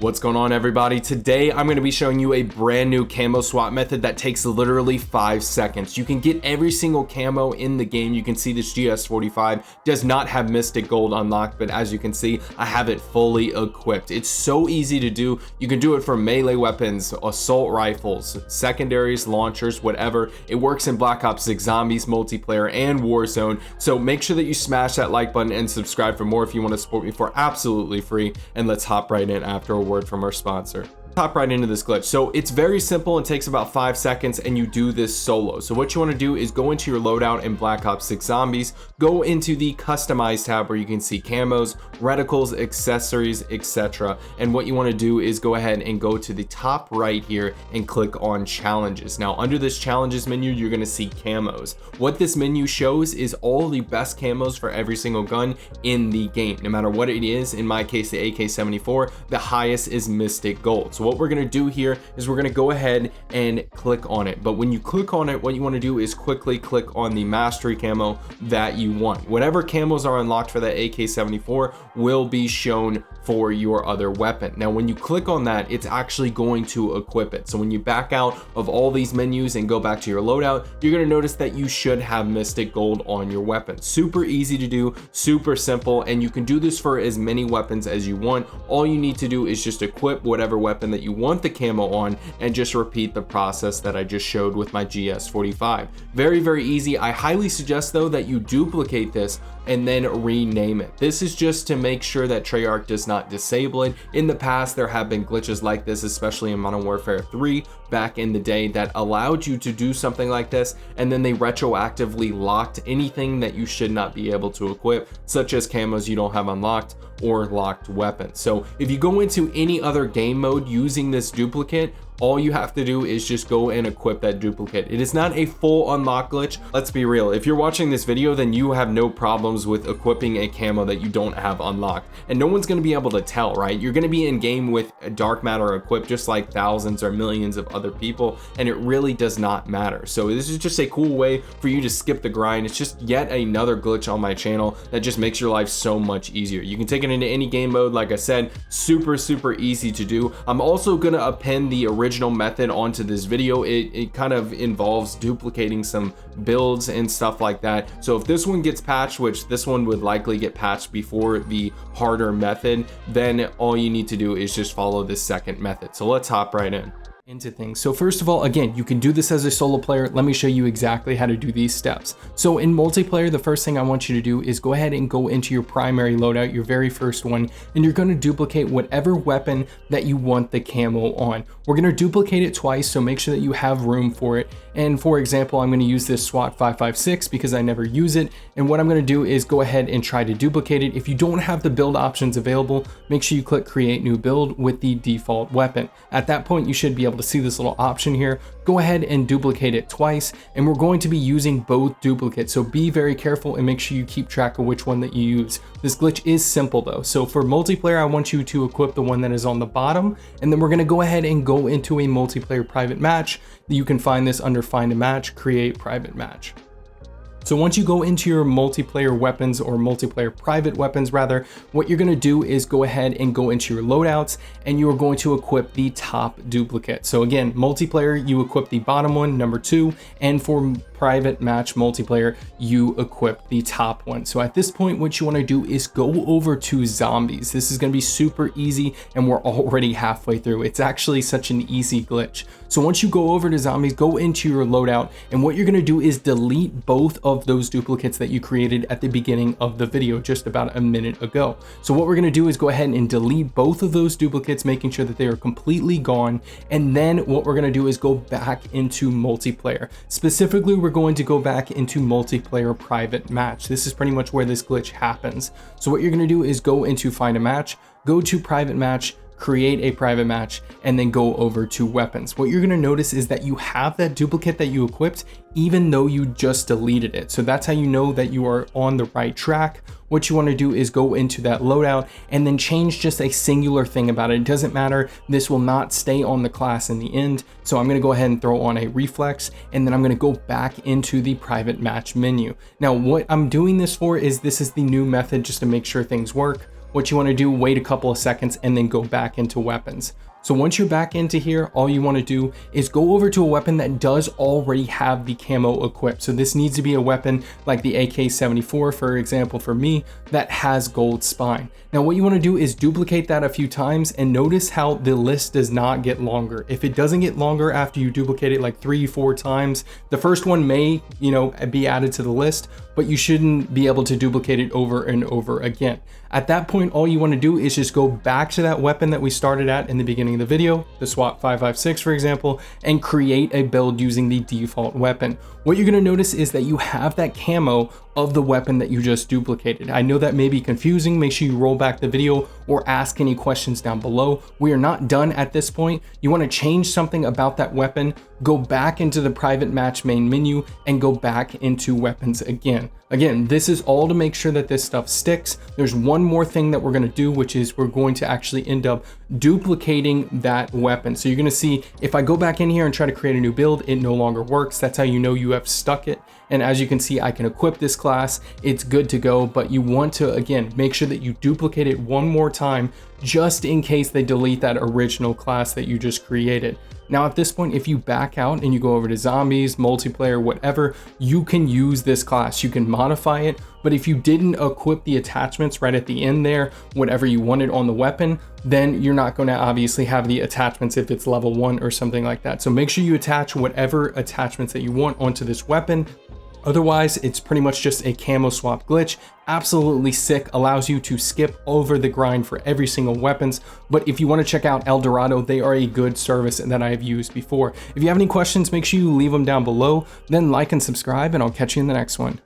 What's going on, everybody? Today I'm going to be showing you a brand new camo swap method that takes literally 5 seconds. You can get every single camo in the game. You can see this GS45 does not have Mystic Gold unlocked, but as you can see, I have it fully equipped. It's so easy to do. You can do it for melee weapons, assault rifles, secondaries, launchers, whatever. It works in Black Ops 6 Zombies multiplayer and Warzone. So make sure that you smash that like button and subscribe for more if you want to support me for absolutely free. And let's hop right in after a word from our sponsor. Hop right into this glitch. So it's very simple and takes about 5 seconds, and you do this solo. So what you want to do is go into your loadout in Black Ops 6 Zombies, go into the customize tab where you can see camos, reticles, accessories, etc. And what you want to do is go ahead and go to the top right here and click on challenges. Now under this challenges menu, you're going to see camos. What this menu shows is all the best camos for every single gun in the game, no matter what it is. In my case, the AK-74, the highest is Mystic Gold. So what we're going to do here is we're going to go ahead and click on it. But when you click on it, what you want to do is quickly click on the mastery camo that you want. Whatever camos are unlocked for that AK-74 will be shown for your other weapon. Now when you click on that, it's actually going to equip it. So when you back out of all these menus and go back to your loadout, you're going to notice that you should have Mystic Gold on your weapon. Super easy to do, super simple, and you can do this for as many weapons as you want. All you need to do is just equip whatever weapon that you want the camo on and just repeat the process that I just showed with my GS45. Very, very easy. I highly suggest though that you duplicate this and then rename it. This is just to make sure that Treyarch does not disable it. In the past, there have been glitches like this, especially in Modern Warfare 3 back in the day, that allowed you to do something like this, and then they retroactively locked anything that you should not be able to equip, such as camos you don't have unlocked or locked weapons. So if you go into any other game mode using this duplicate, all you have to do is just go and equip that duplicate. It is not a full unlock glitch. Let's be real. If you're watching this video, then you have no problems with equipping a camo that you don't have unlocked. And no one's going to be able to tell, right? You're going to be in game with dark matter equipped just like thousands or millions of other people, and it really does not matter. So this is just a cool way for you to skip the grind. It's just yet another glitch on my channel that just makes your life so much easier. You can take it into any game mode. Like I said, super easy to do. I'm also going to append the original method onto this video. It kind of involves duplicating some builds and stuff like that. So if this one gets patched, which this one would likely get patched before the harder method, then all you need to do is just follow this second method. So let's hop right into things. So first of all, again, you can do this as a solo player. Let me show you exactly how to do these steps. So in multiplayer, the first thing I want you to do is go ahead and go into your primary loadout, your very first one, and you're going to duplicate whatever weapon that you want the camo on. We're going to duplicate it twice, so make sure that you have room for it. And for example, I'm going to use this SWAT 556 because I never use it. And what I'm going to do is go ahead and try to duplicate it. If you don't have the build options available, make sure you click create new build with the default weapon. At that point, you should be able to see this little option here. Go ahead and duplicate it twice, and we're going to be using both duplicates, so be very careful and make sure you keep track of which one that you use. This glitch is simple though. So for multiplayer, I want you to equip the one that is on the bottom, and then we're going to go ahead and go into a multiplayer private match. You can find this under find a match, create private match. So once you go into your multiplayer weapons, or multiplayer private weapons rather, what you're going to do is go ahead and go into your loadouts, and you are going to equip the top duplicate. So again, multiplayer, you equip the bottom one, number 2, and for private match multiplayer, you equip the top one. So at this point, what you want to do is go over to zombies. This is going to be super easy, and we're already halfway through. It's actually such an easy glitch. So once you go over to zombies, go into your loadout, and what you're going to do is delete both of those duplicates that you created at the beginning of the video just about a minute ago. So what we're going to do is go ahead and delete both of those duplicates, making sure that they are completely gone. And then what we're going to do is go back into multiplayer. Specifically, we're going to go back into multiplayer private match. This is pretty much where this glitch happens. So what you're going to do is go into find a match, go to private match, create a private match, and then go over to weapons. What you're going to notice is that you have that duplicate that you equipped even though you just deleted it. So that's how you know that you are on the right track. What you want to do is go into that loadout and then change just a singular thing about it. It doesn't matter. This will not stay on the class in the end. So I'm going to go ahead and throw on a reflex, and then I'm going to go back into the private match menu. Now, what I'm doing this for is this is the new method just to make sure things work. what you want to do, wait a couple of seconds and then go back into weapons. So once you're back into here, all you want to do is go over to a weapon that does already have the camo equipped. So this needs to be a weapon like the AK-74, for example, for me, that has gold spine. Now what you want to do is duplicate that a few times and notice how the list does not get longer. If it doesn't get longer after you duplicate it like 3-4 times, the first one may, be added to the list, but you shouldn't be able to duplicate it over and over again. At that point, all you want to do is just go back to that weapon that we started at in the beginning of the video, the SWAT 556 for example, and create a build using the default weapon. What you're going to notice is that you have that camo of the weapon that you just duplicated. I know that may be confusing. Make sure you roll back the video or ask any questions down below. We are not done at this point. You want to change something about that weapon, go back into the private match main menu and go back into weapons again. Again, this is all to make sure that this stuff sticks. There's one more thing that we're going to do, which is we're going to actually end up duplicating that weapon. So you're going to see if I go back in here and try to create a new build, it no longer works. That's how you know you have stuck it. And as you can see, I can equip this class. It's good to go, but you want to, again, make sure that you duplicate it one more time just in case they delete that original class that you just created. Now at this point, if you back out and you go over to zombies, multiplayer, whatever, you can use this class, you can modify it, but if you didn't equip the attachments right at the end there, whatever you wanted on the weapon, then you're not going to obviously have the attachments if it's level 1 or something like that. So make sure you attach whatever attachments that you want onto this weapon. Otherwise, it's pretty much just a camo swap glitch. Absolutely sick, allows you to skip over the grind for every single weapons. But if you want to check out El Dorado, they are a good service that I have used before. If you have any questions, make sure you leave them down below, then like and subscribe, and I'll catch you in the next one.